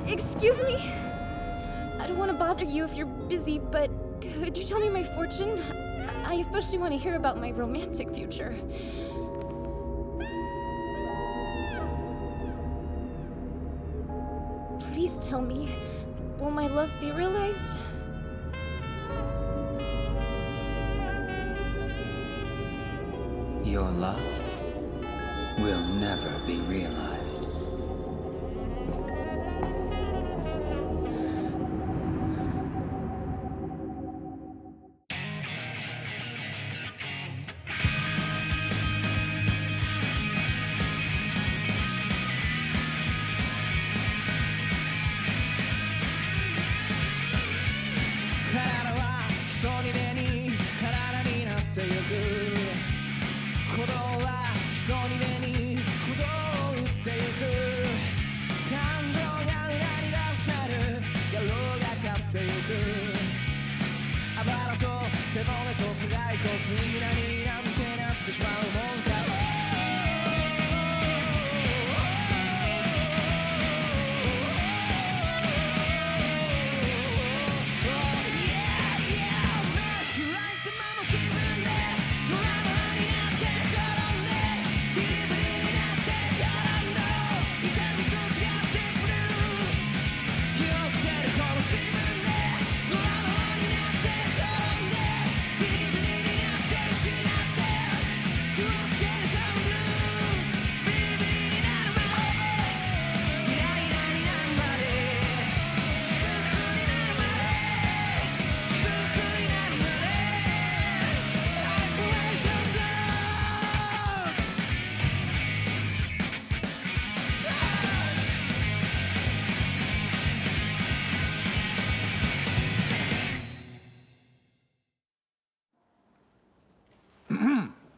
Excuse me? I don't want to bother you if you're busy, but could you tell me my fortune? I especially want to hear about my romantic future. Please tell me, will my love be realized? Your love will never be realized.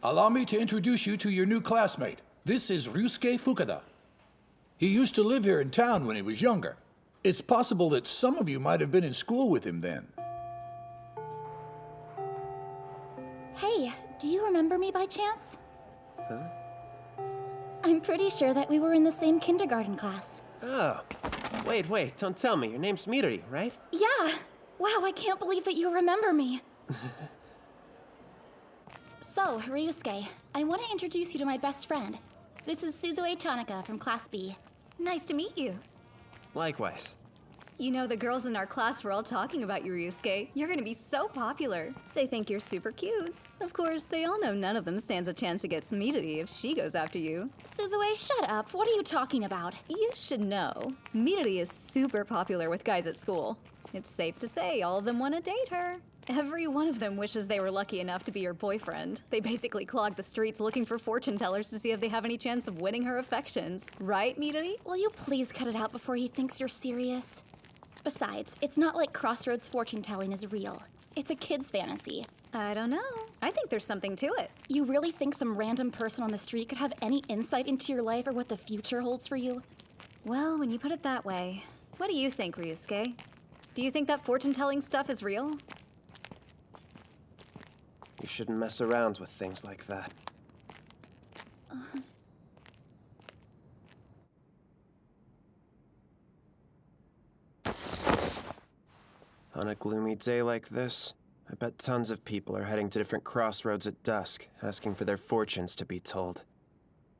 Allow me to introduce you to your new classmate. This is Ryusuke Fukuda. He used to live here in town when he was younger. It's possible that some of you might have been in school with him then. Hey, do you remember me by chance? Huh? I'm pretty sure that we were in the same kindergarten class. Oh. Wait, don't tell me. Your name's Midori, right? Yeah! Wow, I can't believe that you remember me. So, Ryusuke, I want to introduce you to my best friend. This is Suzue Tanaka from Class B. Nice to meet you. Likewise. You know, the girls in our class were all talking about you, Ryusuke. You're gonna be so popular. They think you're super cute. Of course, they all know none of them stands a chance against Midori if she goes after you. Suzue, shut up. What are you talking about? You should know. Midori is super popular with guys at school. It's safe to say all of them want to date her. Every one of them wishes they were lucky enough to be your boyfriend. They basically clog the streets looking for fortune tellers to see if they have any chance of winning her affections. Right, Midori? Will you please cut it out before he thinks you're serious? Besides, it's not like Crossroads fortune telling is real. It's a kid's fantasy. I don't know. I think there's something to it. You really think some random person on the street could have any insight into your life or what the future holds for you? Well, when you put it that way, what do you think, Ryusuke? Do you think that fortune-telling stuff is real? You shouldn't mess around with things like that. On a gloomy day like this, I bet tons of people are heading to different crossroads at dusk, asking for their fortunes to be told.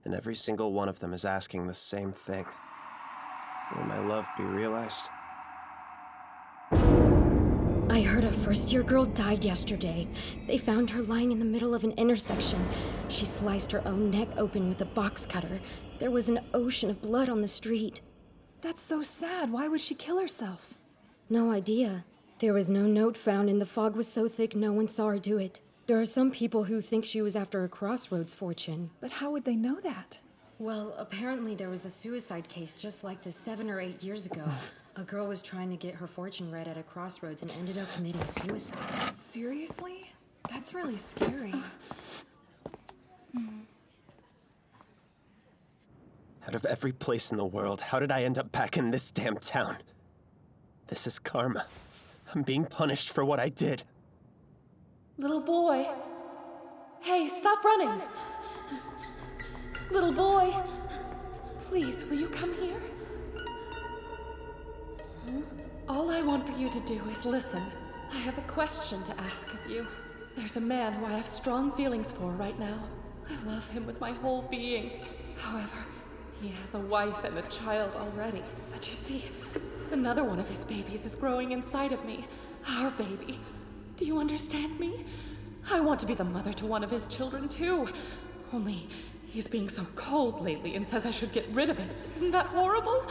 And every single one of them is asking the same thing. Will my love be realized? I heard a first-year girl died yesterday. They found her lying in the middle of an intersection. She sliced her own neck open with a box cutter. There was an ocean of blood on the street. That's so sad. Why would she kill herself? No idea. There was no note found, and the fog was so thick no one saw her do it. There are some people who think she was after a Crossroads fortune. But how would they know that? Well, apparently there was a suicide case just like this 7 or 8 years ago. A girl was trying to get her fortune read at a Crossroads and ended up committing suicide. Seriously? That's really scary. Out of every place in the world, how did I end up back in this damn town? This is karma. I'm being punished for what I did. Little boy. Hey, stop running. Little boy. Please, will you come here? All I want for you to do is listen. I have a question to ask of you. There's a man who I have strong feelings for right now. I love him with my whole being. However, he has a wife and a child already. But you see, another one of his babies is growing inside of me. Our baby. Do you understand me? I want to be the mother to one of his children too. Only, he's being so cold lately and says I should get rid of it. Isn't that horrible?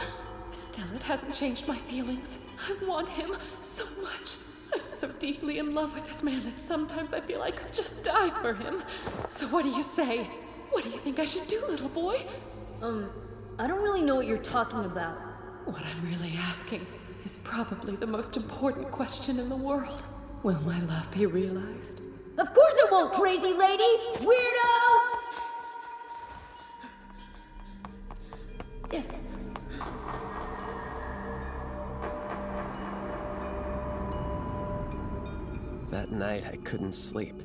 Still, it hasn't changed my feelings. I want him so much. I'm so deeply in love with this man that sometimes I feel I could just die for him. So what do you say? What do you think I should do, little boy? I don't really know what you're talking about. What I'm really asking is probably the most important question in the world. Will my love be realized? Of course it won't, crazy lady! Weirdo! That night, I couldn't sleep.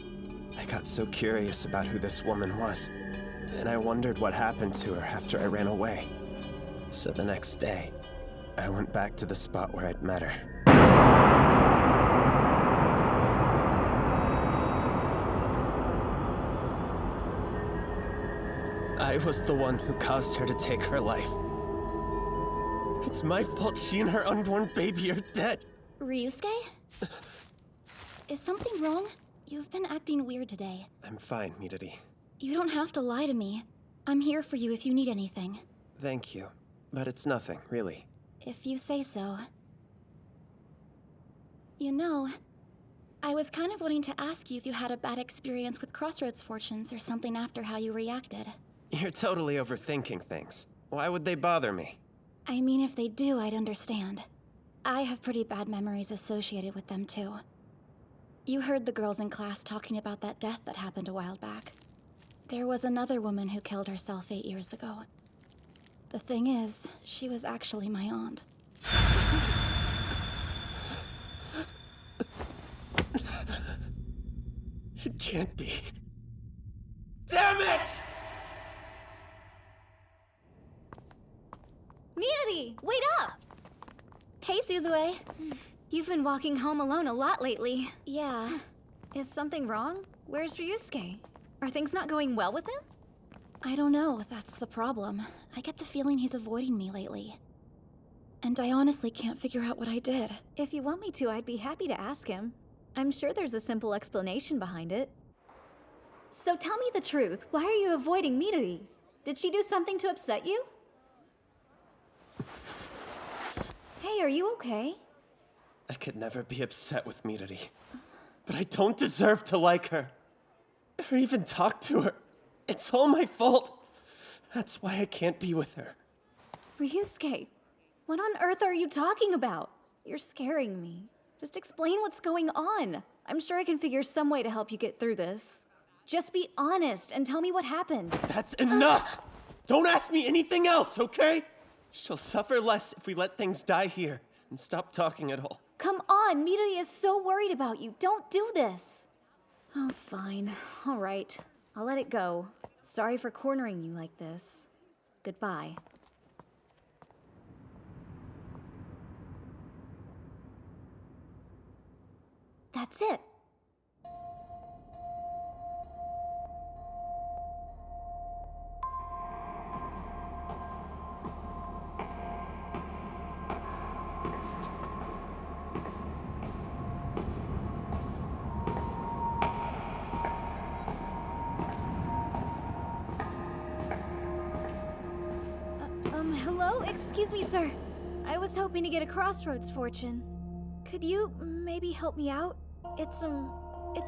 I got so curious about who this woman was, and I wondered what happened to her after I ran away. So the next day, I went back to the spot where I'd met her. I was the one who caused her to take her life. It's my fault she and her unborn baby are dead. Ryusuke? Is something wrong? You've been acting weird today. I'm fine, Midori. You don't have to lie to me. I'm here for you if you need anything. Thank you. But it's nothing, really. If you say so. You know, I was kind of wanting to ask you if you had a bad experience with Crossroads fortunes or something after how you reacted. You're totally overthinking things. Why would they bother me? I mean, if they do, I'd understand. I have pretty bad memories associated with them, too. You heard the girls in class talking about that death that happened a while back. There was another woman who killed herself 8 years ago. The thing is, she was actually my aunt. It can't be. Damn it! Midori, wait up! Hey, Suzue. You've been walking home alone a lot lately. Yeah. Is something wrong? Where's Ryusuke? Are things not going well with him? I don't know, that's the problem. I get the feeling he's avoiding me lately. And I honestly can't figure out what I did. If you want me to, I'd be happy to ask him. I'm sure there's a simple explanation behind it. So tell me the truth. Why are you avoiding Midori? Did she do something to upset you? Hey, are you okay? I could never be upset with Midori. But I don't deserve to like her. Or even talk to her. It's all my fault. That's why I can't be with her. Ryusuke, what on earth are you talking about? You're scaring me. Just explain what's going on. I'm sure I can figure some way to help you get through this. Just be honest and tell me what happened. That's enough! Don't ask me anything else, okay? She'll suffer less if we let things die here and stop talking at all. Come on, Midori is so worried about you. Don't do this. Oh, fine. All right. I'll let it go. Sorry for cornering you like this. Goodbye. That's it. Hello? Excuse me, sir. I was hoping to get a Crossroads fortune. Could you maybe help me out? It's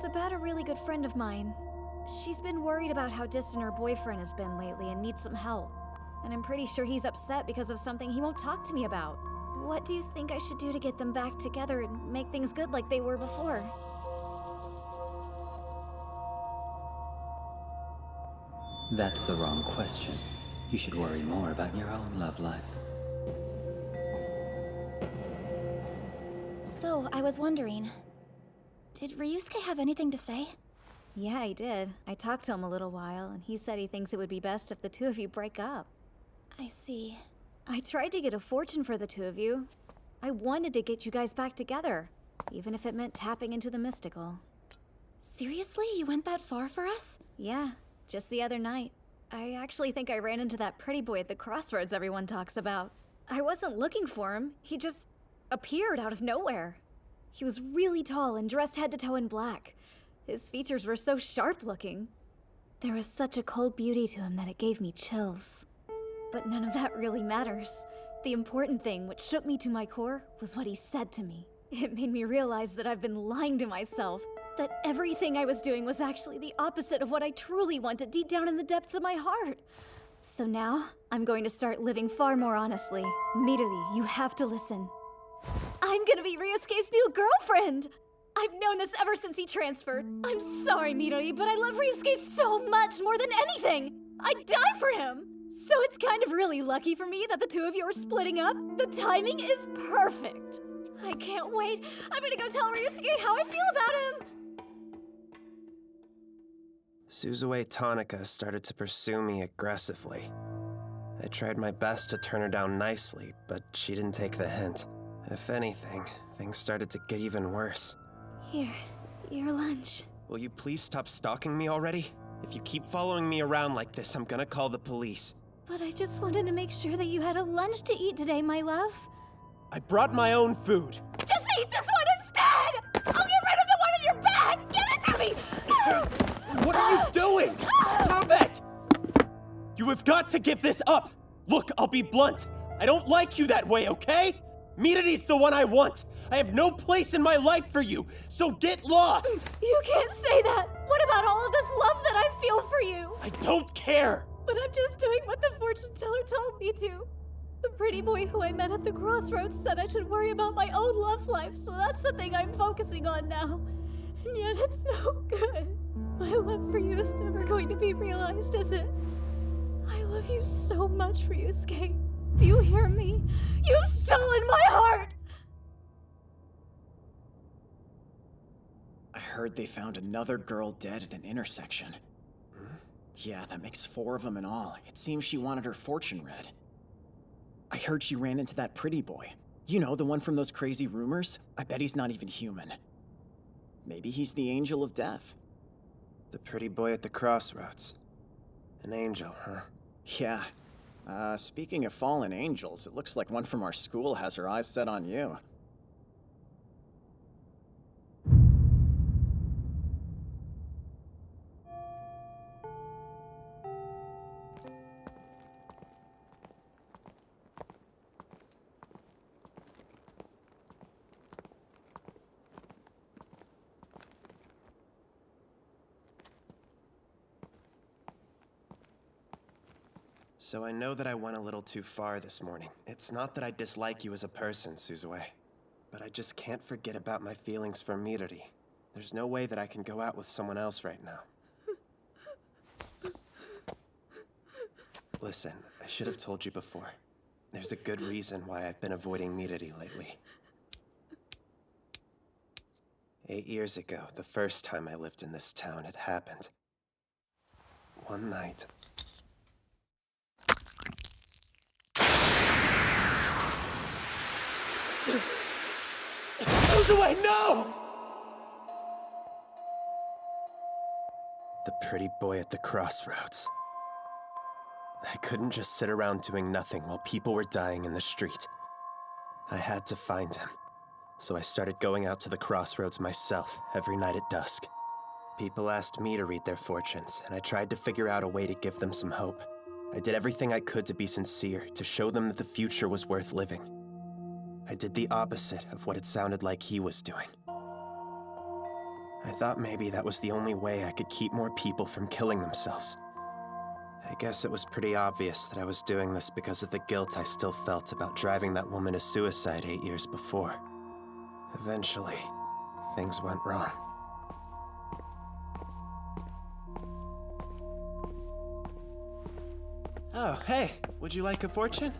about a really good friend of mine. She's been worried about how distant her boyfriend has been lately and needs some help. And I'm pretty sure he's upset because of something he won't talk to me about. What do you think I should do to get them back together and make things good like they were before? That's the wrong question. You should worry more about your own love life. So, I was wondering, did Ryusuke have anything to say? Yeah, he did. I talked to him a little while, and he said he thinks it would be best if the two of you break up. I see. I tried to get a fortune for the two of you. I wanted to get you guys back together, even if it meant tapping into the mystical. Seriously? You went that far for us? Yeah, just the other night. I actually think I ran into that pretty boy at the Crossroads everyone talks about. I wasn't looking for him, he just appeared out of nowhere. He was really tall and dressed head to toe in black. His features were so sharp looking. There was such a cold beauty to him that it gave me chills. But none of that really matters. The important thing, which shook me to my core, was what he said to me. It made me realize that I've been lying to myself, that everything I was doing was actually the opposite of what I truly wanted deep down in the depths of my heart. So now, I'm going to start living far more honestly. Midori, you have to listen. I'm gonna be Ryusuke's new girlfriend! I've known this ever since he transferred. I'm sorry, Midori, but I love Ryusuke so much, more than anything! I'd die for him! So it's kind of really lucky for me that the two of you are splitting up. The timing is perfect. I can't wait. I'm gonna go tell Ryusuke how I feel about him! Suzue Tanaka started to pursue me aggressively. I tried my best to turn her down nicely, but she didn't take the hint. If anything, things started to get even worse. Here, your lunch. Will you please stop stalking me already? If you keep following me around like this, I'm gonna call the police. But I just wanted to make sure that you had a lunch to eat today, my love. I brought my own food. Just eat this one instead! I'll get rid of the one in your bag! Give it to me! What are you doing? Stop it! You have got to give this up! Look, I'll be blunt. I don't like you that way, okay? Midori's the one I want. I have no place in my life for you, so get lost! You can't say that! What about all of this love that I feel for you? I don't care! But I'm just doing what the fortune teller told me to. The pretty boy who I met at the Crossroads said I should worry about my own love life, so that's the thing I'm focusing on now. And yet it's no good. My love for you is never going to be realized, is it? I love you so much, Ryusuke. Do you hear me? You've stolen my heart! I heard they found another girl dead at an intersection. Yeah, that makes 4 of them in all. It seems she wanted her fortune read. I heard she ran into that pretty boy. You know, the one from those crazy rumors? I bet he's not even human. Maybe he's the angel of death. The pretty boy at the Crossroads. An angel, huh? Yeah. Speaking of fallen angels, it looks like one from our school has her eyes set on you. So I know that I went a little too far this morning. It's not that I dislike you as a person, Suzue. But I just can't forget about my feelings for Midori. There's no way that I can go out with someone else right now. Listen, I should have told you before. There's a good reason why I've been avoiding Midori lately. 8 years ago, the first time I lived in this town, it happened. One night... Suzue, no! The pretty boy at the Crossroads. I couldn't just sit around doing nothing while people were dying in the street. I had to find him. So I started going out to the Crossroads myself every night at dusk. People asked me to read their fortunes, and I tried to figure out a way to give them some hope. I did everything I could to be sincere, to show them that the future was worth living. I did the opposite of what it sounded like he was doing. I thought maybe that was the only way I could keep more people from killing themselves. I guess it was pretty obvious that I was doing this because of the guilt I still felt about driving that woman to suicide 8 years before. Eventually, things went wrong. Oh, hey, would you like a fortune?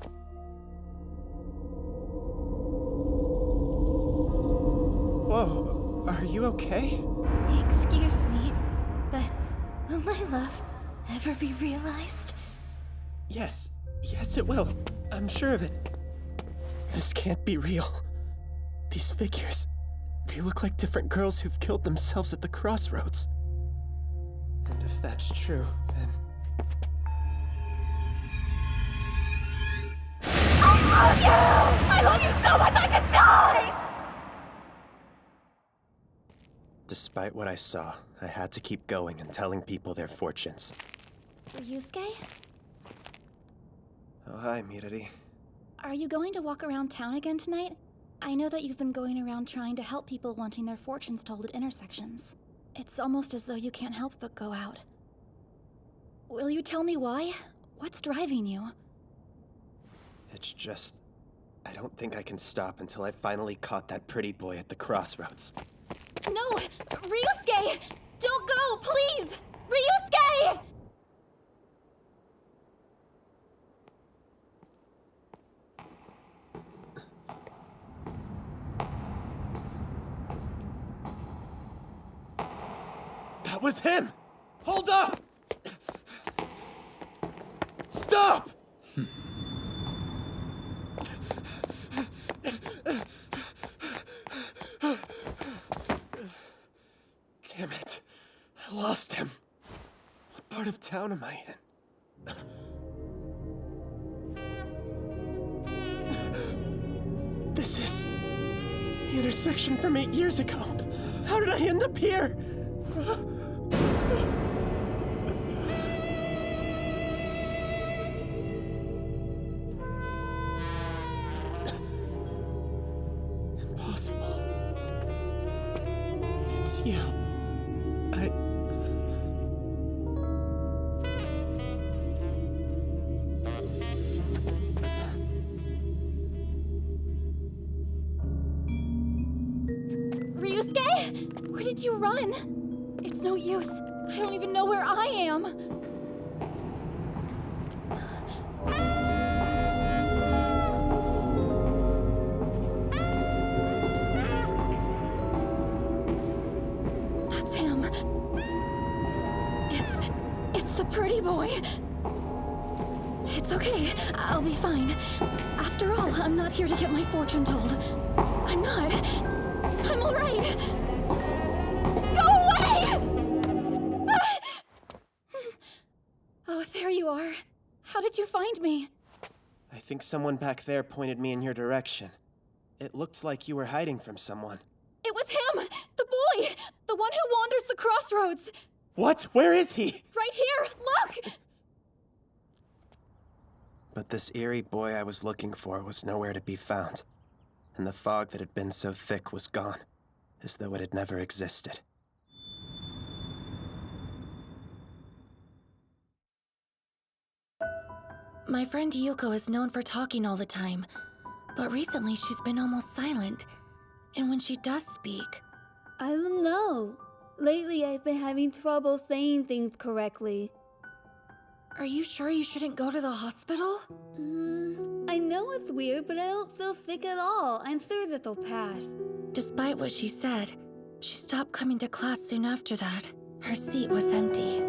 Whoa, are you okay? Excuse me, but will my love ever be realized? Yes it will. I'm sure of it. This can't be real. These figures, they look like different girls who've killed themselves at the Crossroads. And if that's true, then... I love you so much I could die! Despite what I saw, I had to keep going and telling people their fortunes. Ryusuke? Oh, hi, Mirari. Are you going to walk around town again tonight? I know that you've been going around trying to help people wanting their fortunes told at intersections. It's almost as though you can't help but go out. Will you tell me why? What's driving you? It's just... I don't think I can stop until I finally caught that pretty boy at the Crossroads. No! Ryusuke! Don't go, please! Ryusuke! That was him! Hold up! Stop! Damn it. I lost him. What part of town am I in? This is the intersection from 8 years ago. How did I end up here? Impossible. It's you. Ryusuke? Where did you run? It's no use. I don't even know where I am. That's him. It's the pretty boy. It's okay. I'll be fine. After all, I'm not here to get my fortune told. I'm not. I'm all right. Go away! Oh, there you are. How did you find me? I think someone back there pointed me in your direction. It looked like you were hiding from someone. It was him! The boy! The one who wanders the crossroads! What? Where is he? Right here! Look! But this eerie boy I was looking for was nowhere to be found. And the fog that had been so thick was gone, as though it had never existed. My friend Yuko is known for talking all the time, but recently she's been almost silent. And when she does speak... I don't know. Lately I've been having trouble saying things correctly. Are you sure you shouldn't go to the hospital? I know it's weird, but I don't feel sick at all. I'm sure this'll pass. Despite what she said, she stopped coming to class soon after that. Her seat was empty.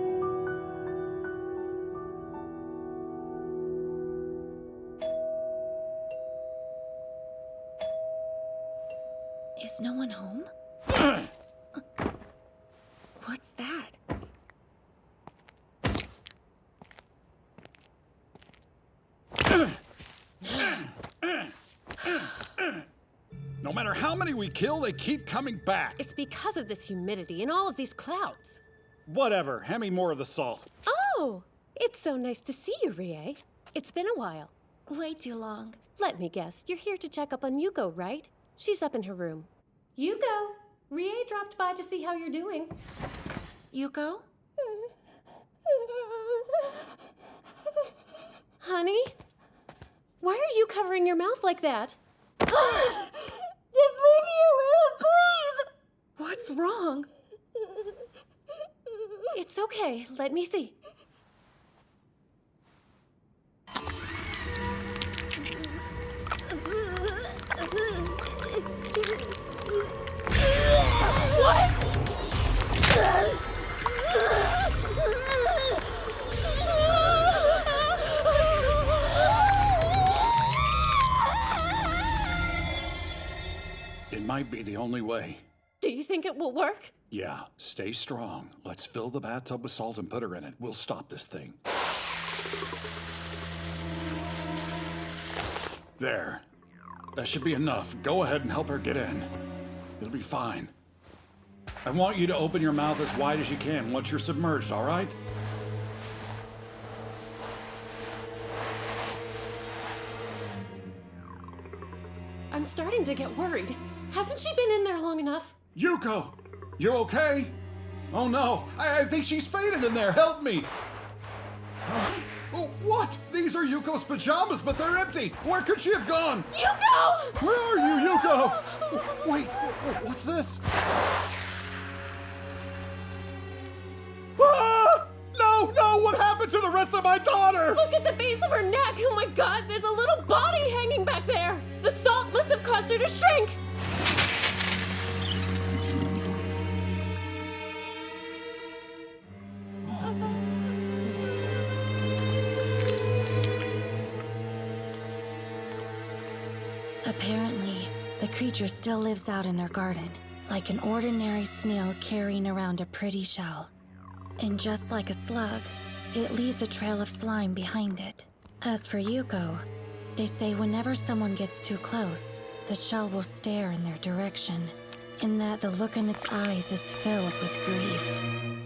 Is no one home? What's that? No matter how many we kill, they keep coming back. It's because of this humidity and all of these clouds. Whatever, hand me more of the salt. Oh, it's so nice to see you, Rie. It's been a while. Way too long. Let me guess, you're here to check up on Yuko, right? She's up in her room. Yuko, Rie dropped by to see how you're doing. Yuko? Honey? Why are you covering your mouth like that? Just leave me alone, please! What's wrong? It's okay. Let me see. What? It might be the only way. Do you think it will work? Yeah, stay strong. Let's fill the bathtub with salt and put her in it. We'll stop this thing. There. That should be enough. Go ahead and help her get in. It'll be fine. I want you to open your mouth as wide as you can once you're submerged, all right? I'm starting to get worried. Hasn't she been in there long enough? Yuko! You okay? Oh no, I think she's fainted in there. Help me! Oh, what? These are Yuko's pajamas, but they're empty. Where could she have gone? Yuko! Where are you, Yuko? Wait, what's this? Ah! No, no, what happened to the rest of my daughter? Look at the base of her neck. Oh my god, there's a little body hanging back there. The salt must have caused her to shrink. Apparently, the creature still lives out in their garden, like an ordinary snail carrying around a pretty shell. And just like a slug, it leaves a trail of slime behind it. As for Yuko, they say whenever someone gets too close, the shell will stare in their direction, and that the look in its eyes is filled with grief.